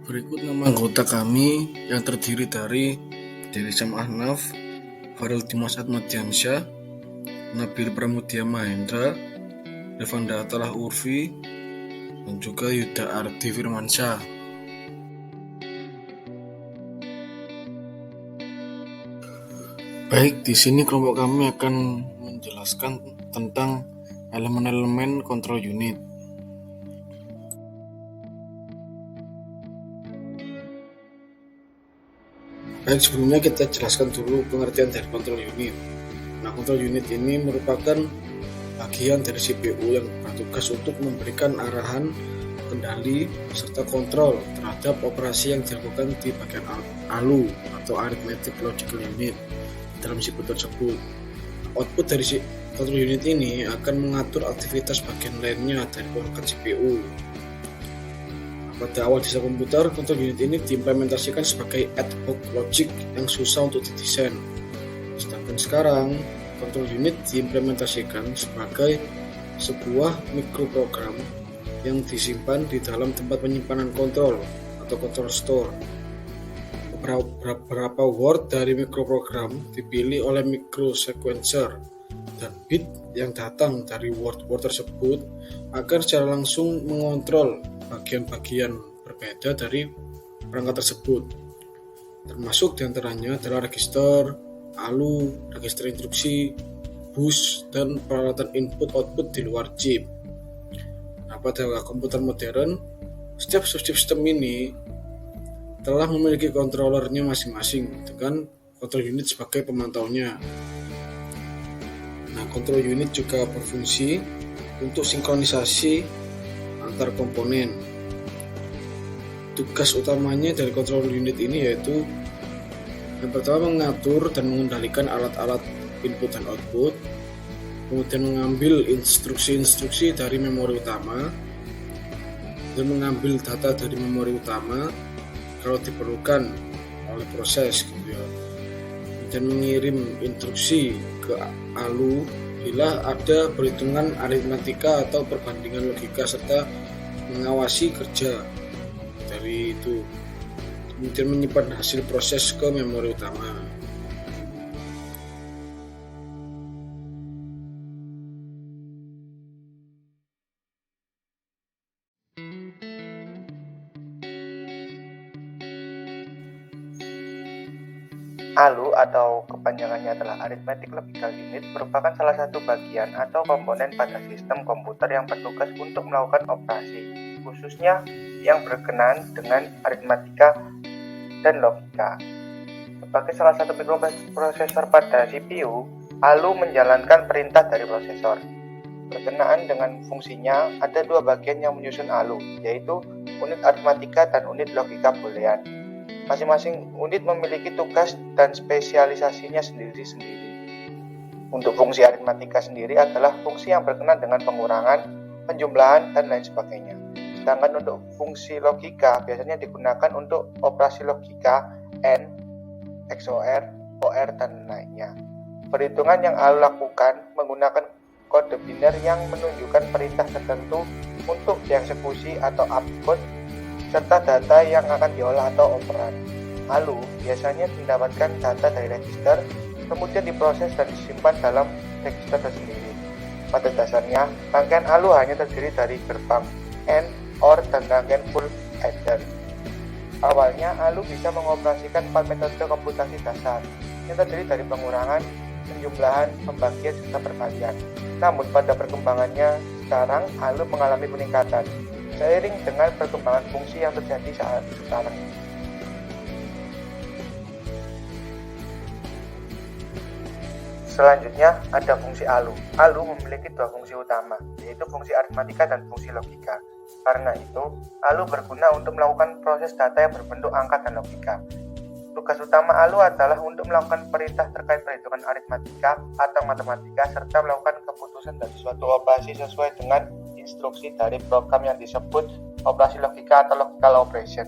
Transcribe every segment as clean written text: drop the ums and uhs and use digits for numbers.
Berikut nama anggota kami yang terdiri dari Dewi Syam Ahnaf, Farel Dimas Atmadiansyah, Nabil Pramudia Mahendra, Revanda Atalah Urfi, dan juga Yuda Ardi Firmansyah. Baik, di sini kelompok kami akan menjelaskan tentang elemen-elemen kontrol unit. Baik, sebelumnya kita jelaskan dulu pengertian dari kontrol unit. Nah, kontrol unit ini merupakan bagian dari CPU yang bertugas untuk memberikan arahan, kendali, serta kontrol terhadap operasi yang dilakukan di bagian ALU atau Arithmetic Logical Unit dalam CPU tersebut. Output dari kontrol unit ini akan mengatur aktivitas bagian lainnya dari perangkat CPU. Pada awal desain komputer, kontrol unit ini diimplementasikan sebagai ad hoc logic yang susah untuk didesain. Sedangkan sekarang, kontrol unit diimplementasikan sebagai sebuah mikroprogram yang disimpan di dalam tempat penyimpanan kontrol atau control store. Beberapa word dari mikroprogram dipilih oleh microsequencer, dan bit yang datang dari word-word tersebut akan secara langsung mengontrol bagian-bagian berbeda dari perangkat tersebut, termasuk diantaranya adalah register, ALU, register instruksi, bus, dan peralatan input-output di luar chip. Nah, pada komputer modern, setiap subsistem ini telah memiliki controllernya masing-masing dengan kontrol unit sebagai pemantaunya. Nah, kontrol unit juga berfungsi untuk sinkronisasi antar komponen. Tugas utamanya dari kontrol unit ini yaitu yang pertama mengatur dan mengendalikan alat-alat input dan output, kemudian mengambil instruksi-instruksi dari memori utama dan mengambil data dari memori utama kalau diperlukan oleh proses gitu ya, dan mengirim instruksi ke ALU bila ada perhitungan aritmatika atau perbandingan logika serta mengawasi kerja dari itu, kemudian menyimpan hasil proses ke memori utama. ALU atau kepanjangannya adalah Arithmetic Logical Unit merupakan salah satu bagian atau komponen pada sistem komputer yang bertugas untuk melakukan operasi, khususnya yang berkenaan dengan aritmatika dan logika. Sebagai salah satu mikroprosesor pada CPU, ALU menjalankan perintah dari prosesor. Berkenaan dengan fungsinya, ada dua bagian yang menyusun ALU, yaitu unit aritmatika dan unit logika boolean. Masing-masing unit memiliki tugas dan spesialisasinya sendiri-sendiri. Untuk fungsi aritmatika sendiri adalah fungsi yang berkenaan dengan pengurangan, penjumlahan, dan lain sebagainya. Sedangkan untuk fungsi logika biasanya digunakan untuk operasi logika, AND, XOR, OR, dan lainnya. Perhitungan yang ALU lakukan menggunakan kode biner yang menunjukkan perintah tertentu untuk dieksekusi atau upcode, serta data yang akan diolah atau operan. ALU biasanya mendapatkan data dari register, kemudian diproses dan disimpan dalam register tersendiri. Pada dasarnya, rangkaian ALU hanya terdiri dari gerbang AND, OR, dan rangkaian full adder. Awalnya, ALU bisa mengoperasikan 4 metode komputasi dasar yang terdiri dari pengurangan, penjumlahan, pembagian, serta perkalian. Namun pada perkembangannya sekarang, ALU mengalami peningkatan seiring dengan perkembangan fungsi yang terjadi saat sekarang ini. Selanjutnya ada fungsi ALU. ALU memiliki dua fungsi utama, yaitu fungsi aritmatika dan fungsi logika. Karena itu, ALU berguna untuk melakukan proses data yang berbentuk angka dan logika. Tugas utama ALU adalah untuk melakukan perintah terkait perhitungan aritmatika atau matematika serta melakukan keputusan dari suatu operasi sesuai dengan instruksi dari program yang disebut operasi logika atau logical operation.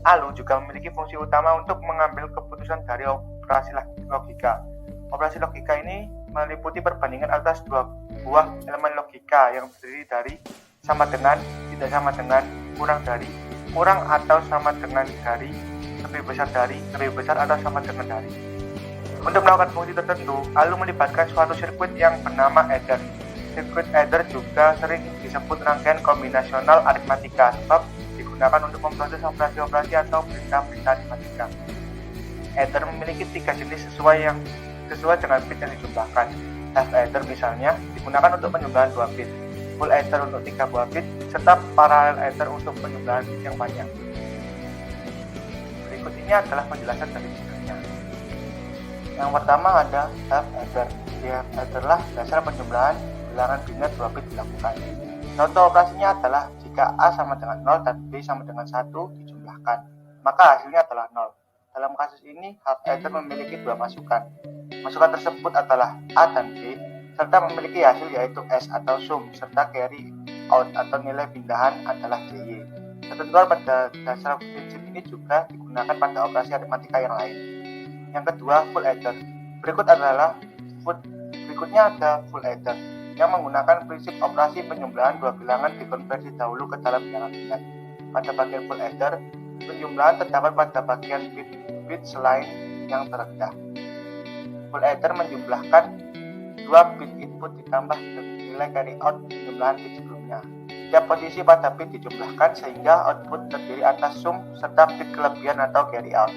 ALU juga memiliki fungsi utama untuk mengambil keputusan dari operasi logika. Operasi logika ini meliputi perbandingan atas dua buah elemen logika yang terdiri dari sama dengan, tidak sama dengan, kurang dari, kurang atau sama dengan dari, lebih besar atau sama dengan dari. Untuk melakukan fungsi tertentu, ALU melibatkan suatu sirkuit yang bernama adder. Sirkuit adder juga sering disebut rangkaian kombinasional aritmatika sebab digunakan untuk memproses operasi-operasi atau perintah-perintah aritmatika. Adder memiliki 3 jenis sesuai dengan bit yang dijumlahkan. Half adder misalnya digunakan untuk penjumlahan 2 bit, full adder untuk 3 buah bit, serta parallel adder untuk penjumlahan bit yang banyak. Berikut ini adalah penjelasan dari jenisnya. Yang pertama ada half adder. Di half adder lah dasar penjumlahan bilangan biner 2 bit dilakukan. Contoh operasinya adalah jika A sama dengan 0 dan B sama dengan 1 dijumlahkan, maka hasilnya adalah 0. Dalam kasus ini, half adder memiliki 2 masukan. Masukan tersebut adalah A dan B, serta memiliki hasil yaitu S atau sum, serta carry out atau nilai pindahan adalah JY. Ketentuan pada dasar prinsip ini juga digunakan pada operasi aritmatika yang lain. Yang kedua, full adder. Berikutnya ada full adder, yang menggunakan prinsip operasi penjumlahan 2 bilangan dikonversi dahulu ke dalam bilangan biner. Pada bagian full adder, penjumlahan terdapat pada bagian bit selain yang terendah. Full adder menjumlahkan 2 bit input ditambah nilai carry out penjumlahan bit sebelumnya. Setiap posisi pada bit dijumlahkan sehingga output terdiri atas sum serta bit kelebihan atau carry out.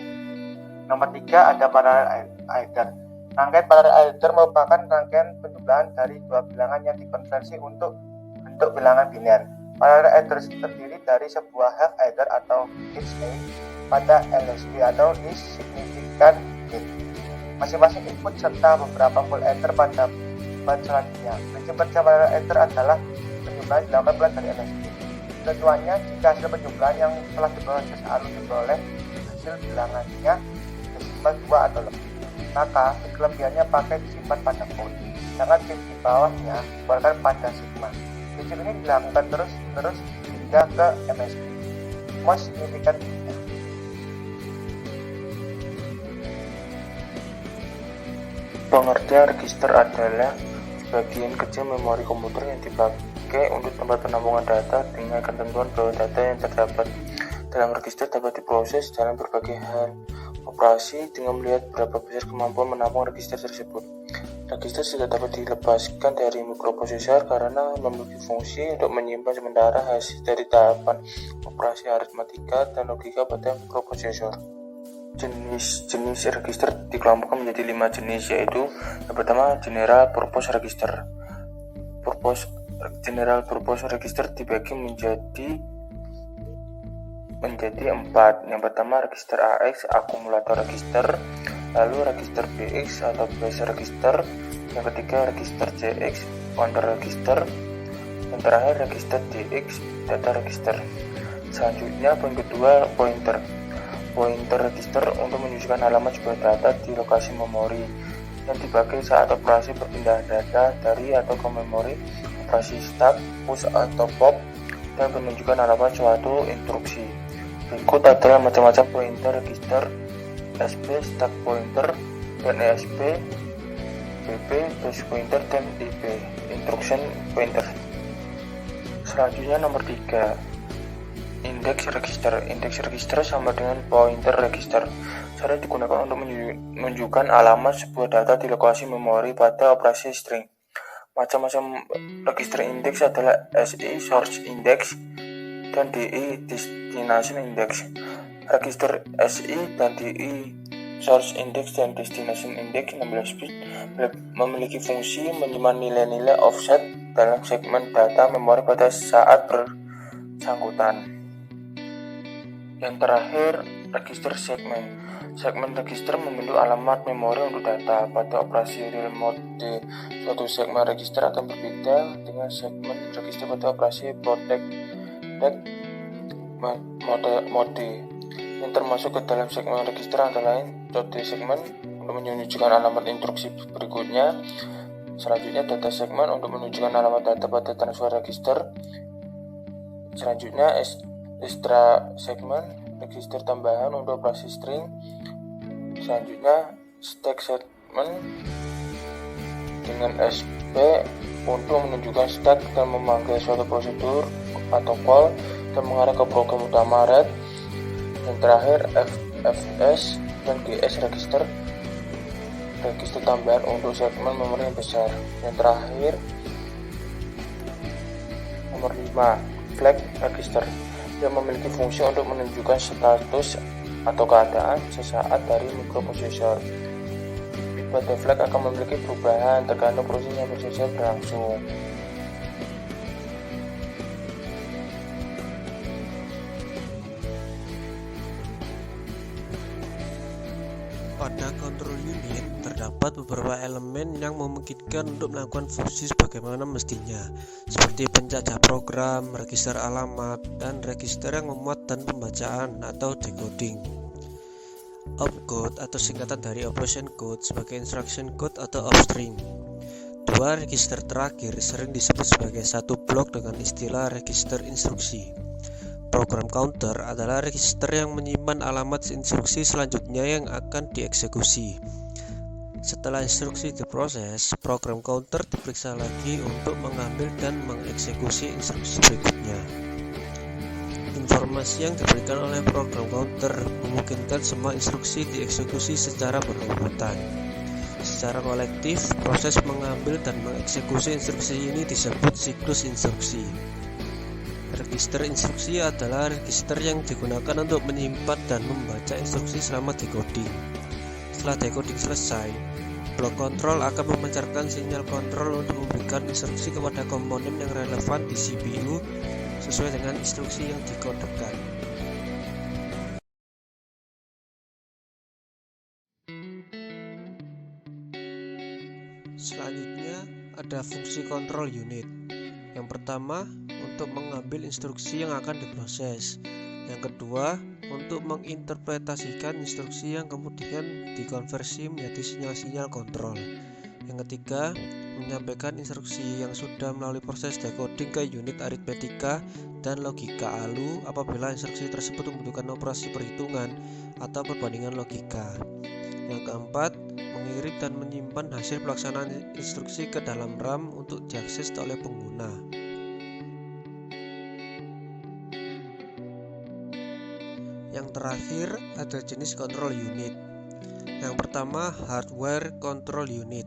Nomor 3 ada parallel adder. Rangkaian parallel adder merupakan rangkaian penjumlahan dari 2 bilangan yang dikonversi untuk bentuk bilangan biner. Parallel adder terdiri dari sebuah half adder atau HA pada LSB atau least significant bit. Masing-masing input serta beberapa full adder pada bit selanjutnya. Prinsip kerja parallel adder adalah penjumlahan dilakukan mulai dari LSB. Ketentuannya, jika hasil penjumlahan yang telah diproses ALU diperoleh hasil bilangannya disimpan 2 atau lebih, maka kelebihannya pakai disimpan pada code, sedangkan bit di bawahnya dikeluarkan pada sigma. Prinsip ini dilakukan terus hingga ke MSB, most significant bit. Pengertian register adalah bagian kecil memori komputer yang dipakai untuk tempat penampungan data dengan ketentuan bahwa data yang terdapat dalam register dapat diproses dalam berbagai hal operasi dengan melihat berapa besar kemampuan menampung register tersebut. Register juga dapat dilepaskan dari mikroprosesor karena memiliki fungsi untuk menyimpan sementara hasil dari tahapan operasi aritmatika dan logika pada mikroprosesor. Jenis register dikelompokkan menjadi 5 jenis, yaitu yang pertama General Purpose Register. General Purpose Register dibagi menjadi 4. Yang pertama register AX, akumulator register, lalu register BX atau base register, yang ketiga register JX, counter register, yang terakhir register DX, data register. Selanjutnya poin kedua, pointer register untuk menunjukkan alamat sebuah data di lokasi memori yang dipakai saat operasi perpindahan data dari atau ke memori, operasi stack, push atau pop, dan menunjukkan alamat suatu instruksi. Berikut adalah macam-macam pointer register: SP, stack pointer, dan ESP, PP, base pointer, dan IP, instruction pointer. Selanjutnya nomor 3, index register sama dengan pointer register. Sering digunakan untuk menunjukkan alamat sebuah data di lokasi memori pada operasi string. Macam-macam register index adalah SI, source index, dan DI, destination index. Register SI dan DI, source index dan destination index 16 bit, memiliki fungsi menyimpan nilai-nilai offset dalam segmen data memori pada saat bersangkutan. Yang terakhir, register segmen. Segmen register membentuk alamat memori untuk data. Pada operasi real mode, suatu segmen register akan berbeda dengan segmen register pada operasi protect mode. Yang termasuk ke dalam segmen register antara lain data segmen untuk menunjukkan alamat instruksi berikutnya. Selanjutnya data segmen untuk menunjukkan alamat data pada transfer register. Selanjutnya extra segmen register tambahan untuk operasi string. Selanjutnya stack segmen dengan SP untuk menunjukkan stack dan memanggil suatu prosedur atau call. dan mengarah ke program utama RED. Yang terakhir FFS dan GS register tambahan untuk segmen memori yang besar. Yang terakhir nomor 5, flag register yang memiliki fungsi untuk menunjukkan status atau keadaan sesaat dari mikroprosesor. Bit pada flag akan memiliki perubahan tergantung proses yang bersejar berlangsung. Pada control unit terdapat beberapa elemen yang memungkinkan untuk melakukan fungsi sebagaimana mestinya, seperti pencacah program, register alamat, dan register yang memuat dan pembacaan atau decoding. Opcode atau singkatan dari operation code sebagai instruction code atau upstream. Dua register terakhir sering disebut sebagai satu blok dengan istilah register instruksi. Program counter adalah register yang menyimpan alamat instruksi selanjutnya yang akan dieksekusi. Setelah instruksi diproses, program counter diperiksa lagi untuk mengambil dan mengeksekusi instruksi berikutnya. Informasi yang diberikan oleh program counter memungkinkan semua instruksi dieksekusi secara berurutan. Secara kolektif, proses mengambil dan mengeksekusi instruksi ini disebut siklus instruksi. Register instruksi adalah register yang digunakan untuk menyimpan dan membaca instruksi selama decoding. Setelah decoding selesai, blok kontrol akan memancarkan sinyal kontrol untuk memberikan instruksi kepada komponen yang relevan di CPU sesuai dengan instruksi yang dikodekan. Selanjutnya ada fungsi control unit. Yang pertama, untuk mengambil instruksi yang akan diproses. Yang kedua, untuk menginterpretasikan instruksi yang kemudian dikonversi menjadi sinyal-sinyal kontrol. Yang ketiga, menyampaikan instruksi yang sudah melalui proses decoding ke unit aritmetika dan logika ALU apabila instruksi tersebut membutuhkan operasi perhitungan atau perbandingan logika. Yang keempat, mengirim dan menyimpan hasil pelaksanaan instruksi ke dalam RAM untuk diakses oleh pengguna. Yang terakhir ada jenis control unit. Yang pertama, hardware control unit.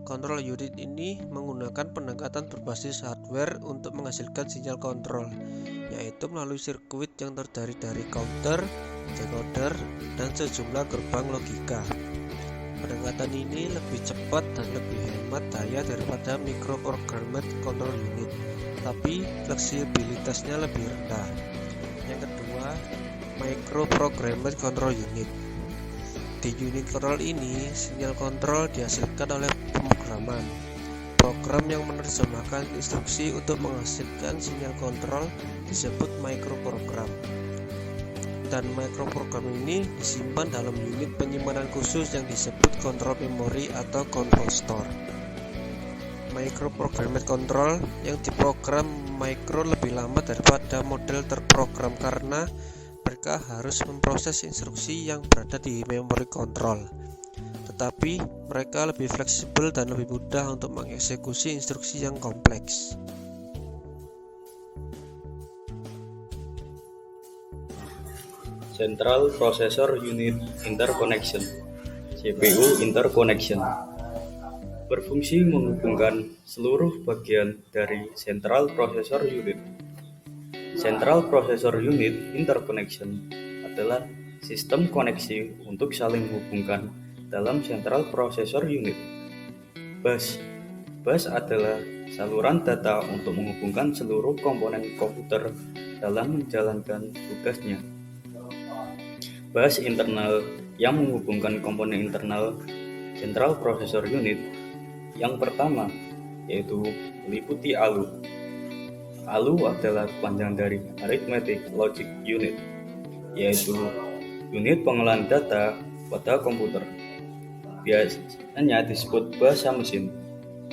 Control unit ini menggunakan pendekatan berbasis hardware untuk menghasilkan sinyal kontrol, yaitu melalui sirkuit yang terdiri dari counter, decoder, dan sejumlah gerbang logika. Pendekatan ini lebih cepat dan lebih hemat daya daripada microprogrammed control unit, tapi fleksibilitasnya lebih rendah. Yang kedua, microprogrammed control unit. Di unit kontrol ini, sinyal kontrol dihasilkan oleh pemrograman. Program yang menerjemahkan instruksi untuk menghasilkan sinyal kontrol disebut microprogram. Dan microprogram ini disimpan dalam unit penyimpanan khusus yang disebut control memory atau control store. Microprogrammed control yang diprogram micro lebih lambat daripada model terprogram karena mereka harus memproses instruksi yang berada di memori kontrol. Tetapi mereka lebih fleksibel dan lebih mudah untuk mengeksekusi instruksi yang kompleks. Central Processor Unit Interconnection CPU Interconnection berfungsi menghubungkan seluruh bagian dari Central Processor Unit. Central Processor Unit Interconnection adalah sistem koneksi untuk saling menghubungkan dalam Central Processor Unit. Bus adalah saluran data untuk menghubungkan seluruh komponen komputer dalam menjalankan tugasnya. Bus internal yang menghubungkan komponen internal Central Processor Unit yang pertama yaitu meliputi ALU. ALU adalah panjang dari Arithmetic Logic Unit, yaitu unit pengolahan data pada komputer. Biasanya disebut bahasa mesin,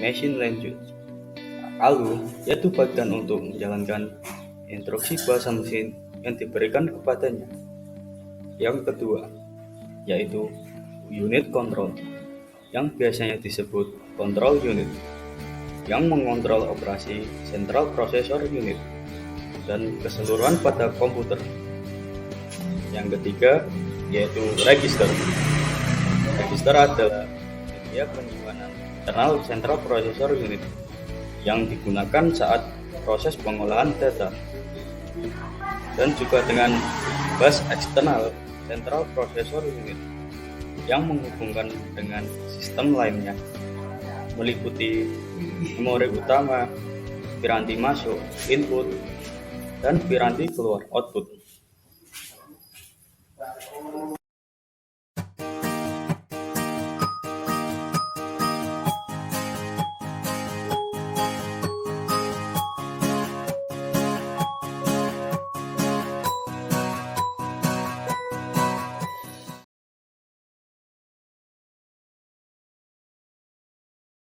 machine language. ALU yaitu bagian untuk menjalankan instruksi bahasa mesin yang diberikan kepadanya. Yang kedua, yaitu unit control, yang biasanya disebut control unit, yang mengontrol operasi Central Processor Unit. dan keseluruhan pada komputer. Yang ketiga yaitu register. Register adalah media penyimpanan internal Central Processor Unit yang digunakan saat proses pengolahan data, dan juga dengan bus eksternal Central Processor Unit yang menghubungkan dengan sistem lainnya, meliputi memori utama, piranti masuk input, dan piranti keluar output.